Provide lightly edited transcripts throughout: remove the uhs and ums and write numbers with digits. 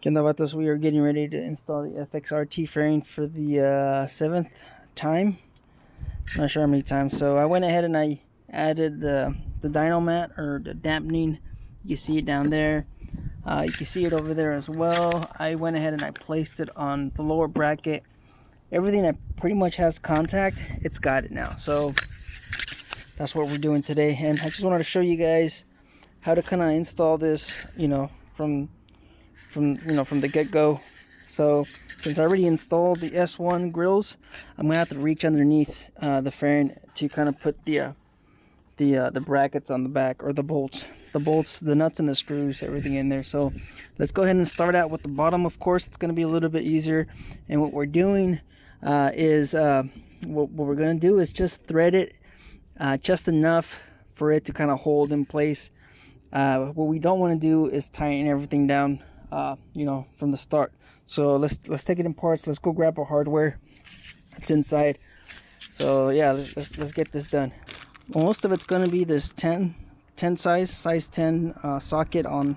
¿Qué onda, vatos? We are getting ready to install the FXRT fairing for the 7th time. Not sure how many times. So I went ahead and I added the dyno mat, or the dampening. You can see it down there. You can see it over there as well. I went ahead and I placed it on the lower bracket. Everything that pretty much has contact, it's got it now. So that's what we're doing today. And I just wanted to show you guys how to kind of install this, you know, from the get-go. So since I already installed the S1 grills, I'm gonna have to reach underneath the fairing to kind of put the brackets on the back, or the bolts, the nuts and the screws, everything in there. So let's go ahead and start out with the bottom. Of course, it's gonna be a little bit easier. And what we're doing is what we're gonna do is just thread it just enough for it to kind of hold in place. What we don't want to do is tighten everything down, you know, from the start. So let's take it in parts. Let's go grab our hardware that's inside. So yeah, let's get this done. Most of it's going to be this 10 size 10 socket on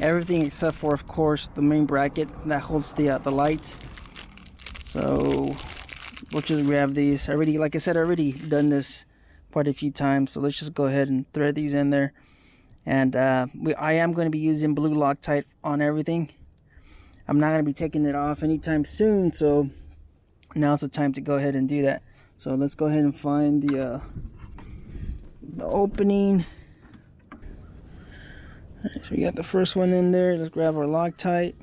everything, except for, of course, the main bracket that holds the lights. So we'll just grab these. Like I said, I already done this quite a few times. So let's just go ahead and thread these in there. And I am going to be using blue Loctite on everything. I'm not going to be taking it off anytime soon, so now's the time to go ahead and do that. So let's go ahead and find the opening. Alright, so we got the first one in there. Let's grab our Loctite.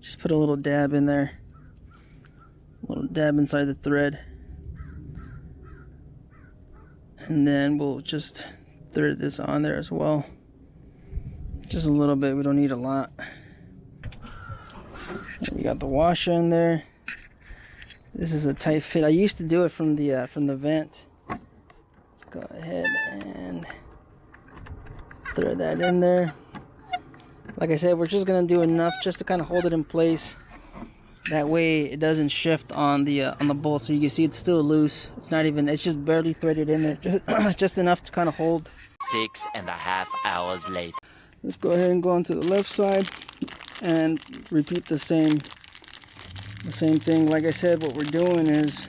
Just put a little dab in there. A little dab inside the thread. And then we'll just thread this on there as well, just a little bit. We don't need a lot. And we got the washer in there. This is a tight fit. I used to do it from the vent. Let's go ahead and thread that in there. Like I said, we're just gonna do enough just to kind of hold it in place. That way it doesn't shift on the bolt. So you can see it's still loose. It's not even, it's just barely threaded in there. Just enough to kind of hold. 6.5 hours later. Let's go ahead and go onto the left side and repeat the same thing. Like I said, what we're doing is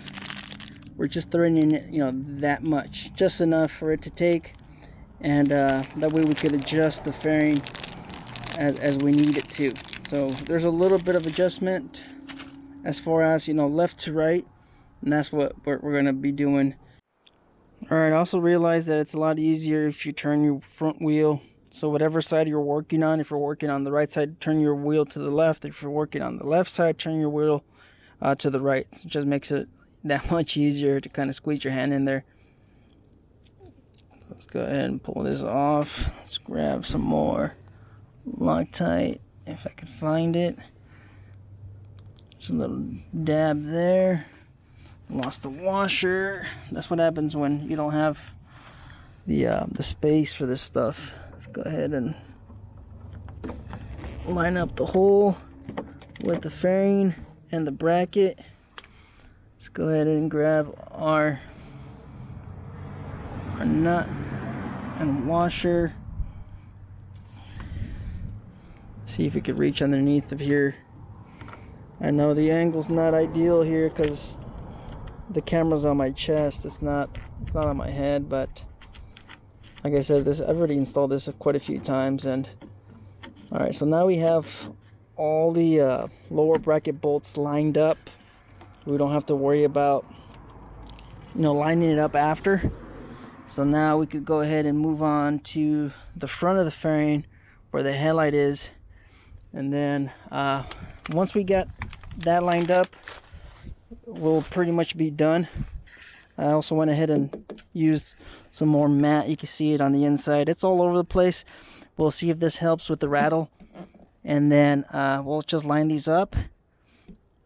we're just threading it, you know, that much, just enough for it to take, and that way we could adjust the fairing as we need it to. So there's a little bit of adjustment as far as, you know, left to right, and that's what we're going to be doing. Alright, also realize that it's a lot easier if you turn your front wheel. So whatever side you're working on, if you're working on the right side, turn your wheel to the left. If you're working on the left side, turn your wheel to the right. It just makes it that much easier to kind of squeeze your hand in there. Let's go ahead and pull this off. Let's grab some more Loctite, if I can find it. Just a little dab there. Lost the washer. That's what happens when you don't have the space for this stuff. Let's go ahead and line up the hole with the fairing and the bracket. Let's go ahead and grab our nut and washer. See if we could reach underneath of here. I know the angle's not ideal here because the camera's on my chest. It's not on my head, but like I said, I've already installed this quite a few times. And all right, so now we have all the lower bracket bolts lined up. We don't have to worry about, you know, lining it up after. So now we could go ahead and move on to the front of the fairing where the headlight is, and then once we get that lined up, we'll pretty much be done. I also went ahead and used some more mat. You can see it on the inside. It's all over the place. We'll see if this helps with the rattle, and then we'll just line these up,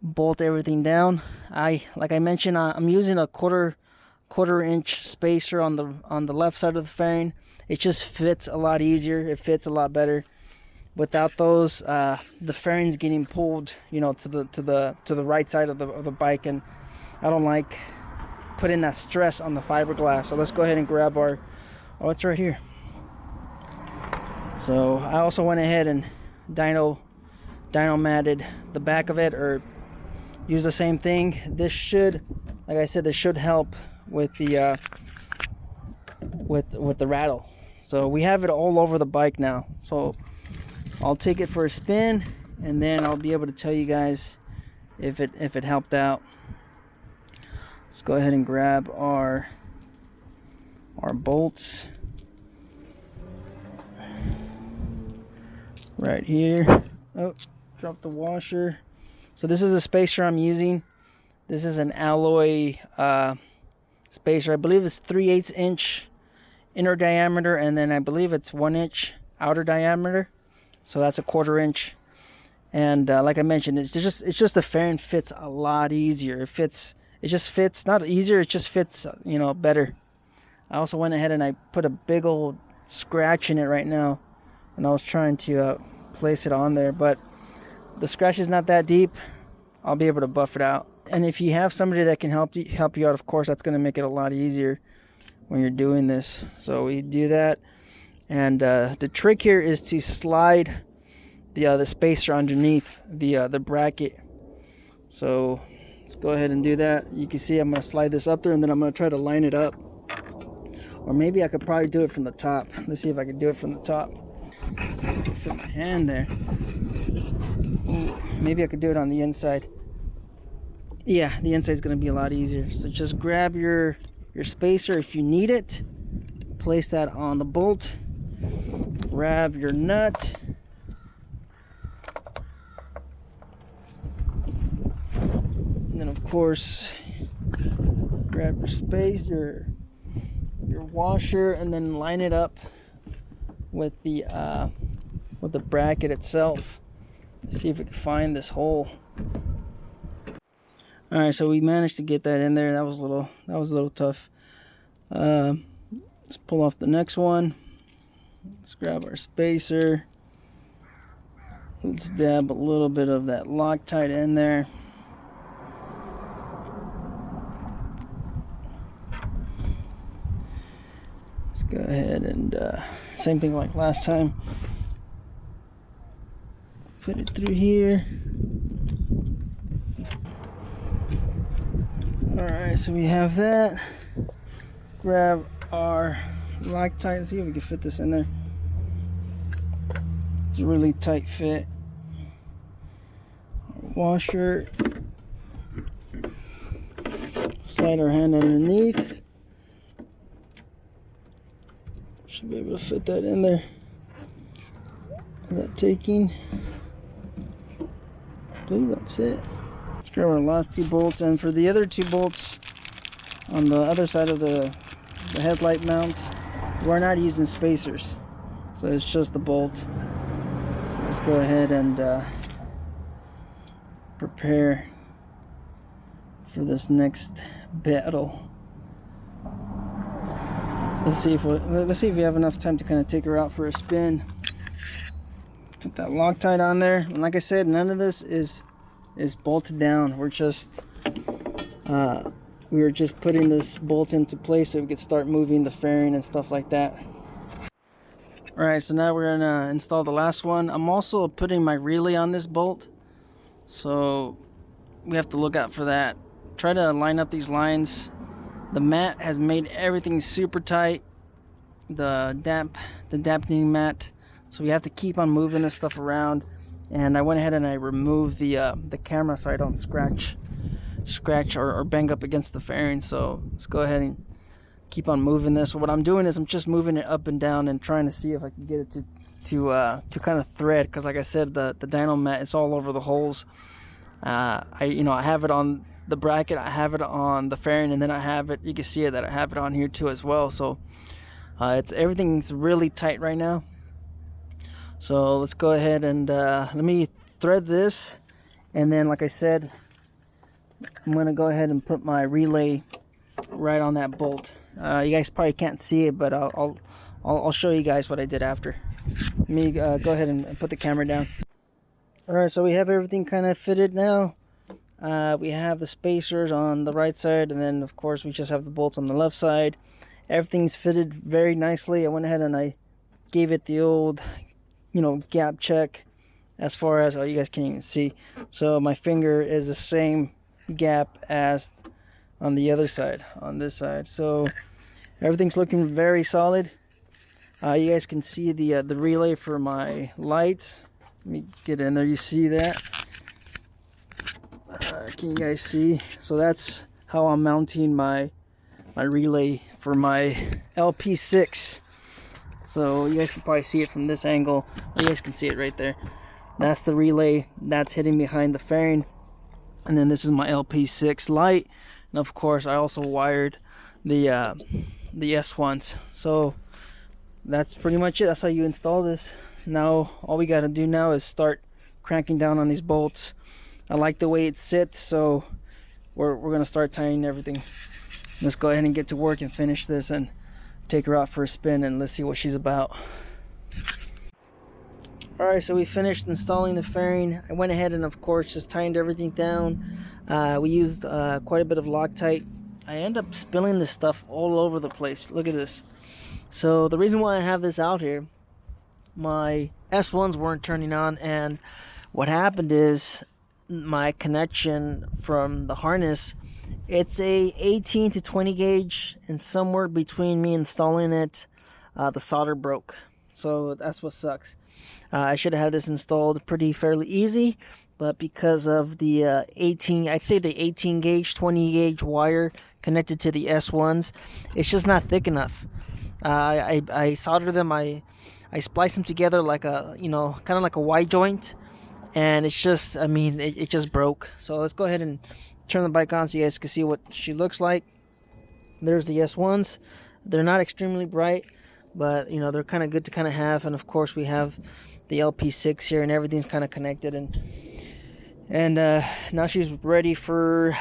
bolt everything down. Like I mentioned, I'm using a quarter inch spacer on the left side of the fairing. It just fits a lot easier. It fits a lot better. Without those, the fairing's getting pulled, you know, to the right side of the bike, and I don't like putting that stress on the fiberglass. So let's go ahead and grab our, oh, it's right here. So I also went ahead and dyno matted the back of it, or use the same thing. This should, like I said, this should help with the with the rattle. So we have it all over the bike now, so I'll take it for a spin and then I'll be able to tell you guys if it helped out. Let's go ahead and grab our bolts right here. Oh, drop the washer. So this is the spacer I'm using. This is an alloy spacer. I believe it's 3/8 inch inner diameter, and then I believe it's 1 inch outer diameter. So that's a 1/4 inch. And like I mentioned, it's just the fairing fits a lot easier. It just fits, not easier, it just fits, you know, better. I also went ahead and I put a big old scratch in it right now, and I was trying to place it on there, but the scratch is not that deep. I'll be able to buff it out. And if you have somebody that can help you out, of course, that's going to make it a lot easier when you're doing this. So we do that, and the trick here is to slide the spacer underneath the bracket. So let's go ahead and do that. You can see I'm going to slide this up there, and then I'm going to try to line it up. Or maybe I could probably do it from the top. Let's see if I can do it from the top. See if I can fit my hand there. Ooh, maybe I could do it on the inside. Yeah, the inside is going to be a lot easier. So just grab your spacer if you need it. Place that on the bolt. Grab your nut. And then of course, grab your spacer, your washer, and then line it up with the bracket itself. Let's see if we can find this hole. All right, so we managed to get that in there. That was a little tough. Let's pull off the next one. Let's grab our spacer. Let's dab a little bit of that Loctite in there. Let's go ahead and same thing like last time. Put it through here. Alright, so we have that. Grab our Loctite. Let's see if we can fit this in there. It's a really tight fit. Washer. Slide our hand underneath. Should be able to fit that in there. Is that taking? I believe that's it. Let's grab our last 2 bolts, and for the other 2 bolts on the other side of the headlight mount, we're not using spacers, so it's just the bolt. So let's go ahead and prepare for this next battle. Let's see if we have enough time to kind of take her out for a spin. Put that Loctite on there, and like I said, none of this is bolted down. We're just putting this bolt into place so we could start moving the fairing and stuff like that. Alright, so now we're gonna install the last one. I'm also putting my relay on this bolt, so we have to look out for that. Try to line up these lines. The mat has made everything super tight, the dampening mat, so we have to keep on moving this stuff around. And I went ahead and I removed the camera so I don't scratch or bang up against the fairing. So let's go ahead and keep on moving this. So what I'm doing is I'm just moving it up and down and trying to see if I can get it to kind of thread, because like I said, the dyno mat, it's all over the holes. I have it on the bracket, I have it on the fairing, and then I have it, you can see it that I have it on here too as well. So everything's really tight right now. So let's go ahead and let me thread this, and then like I said, I'm going to go ahead and put my relay right on that bolt. You guys probably can't see it, but I'll show you guys what I did after. Let me go ahead and put the camera down. Alright, so we have everything kind of fitted now. We have the spacers on the right side, and then of course we just have the bolts on the left side. Everything's fitted very nicely. I went ahead and I gave it the old, gap check, as far as, oh, you guys can't even see. So my finger is the same gap as on the other side, on this side. So everything's looking very solid. You guys can see the relay for my lights. Let me get in there. You see that? Can you guys see? So that's how I'm mounting my relay for my LP6. So you guys can probably see it from this angle. You guys can see it right there. That's the relay that's hitting behind the fairing, and then this is my LP6 light, and of course I also wired the S1s. So that's pretty much it. That's how you install this. Now all we got to do now is start cranking down on these bolts. I like the way it sits, so we're gonna start tightening everything. Let's go ahead and get to work and finish this and take her out for a spin, and let's see what she's about. Alright, so we finished installing the fairing. I went ahead and of course just tightened everything down. We used quite a bit of Loctite. I end up spilling this stuff all over the place. Look at this. So the reason why I have this out here, my S1s weren't turning on, and what happened is my connection from the harness, it's a 18 to 20 gauge, and somewhere between me installing it, the solder broke. So that's what sucks. I should have had this installed fairly easy, but because of the 18, I'd say the 18 gauge, 20 gauge wire connected to the S1s, it's just not thick enough. I soldered them, I spliced them together like a, kind of like a Y joint, and it's just, I mean, it just broke. So let's go ahead and turn the bike on so you guys can see what she looks like. There's the S1s. They're not extremely bright, but they're kind of good to kind of have. And of course we have the LP6 here, and everything's kind of connected, and now she's ready for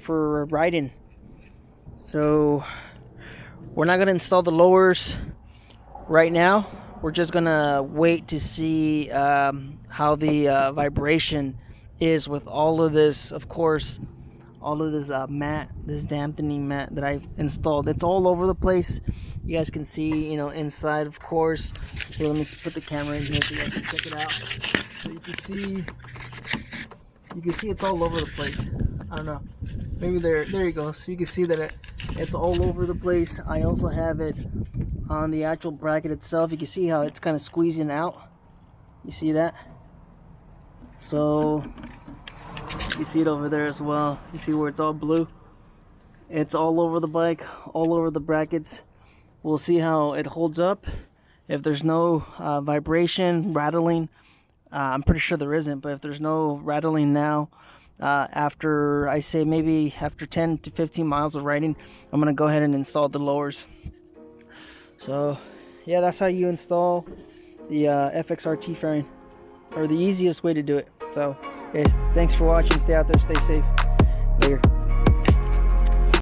riding. So we're not gonna install the lowers right now. We're just gonna wait to see how the vibration is with all of this, of course, all of this mat, this dampening mat that I installed. It's all over the place. You guys can see, inside, of course. Here, let me put the camera in here so you guys can check it out. So you can see it's all over the place. I don't know. Maybe there you go. So you can see that it's all over the place. I also have it on the actual bracket itself. You can see how it's kind of squeezing out. You see that? So you see it over there as well. You see where it's all blue? It's all over the bike, all over the brackets. We'll see how it holds up. If there's no vibration, rattling, I'm pretty sure there isn't, but if there's no rattling now, after, I say maybe after 10 to 15 miles of riding, I'm going to go ahead and install the lowers. So yeah, that's how you install the FXRT fairing, or the easiest way to do it. So guys, thanks for watching. Stay out there, stay safe. Later.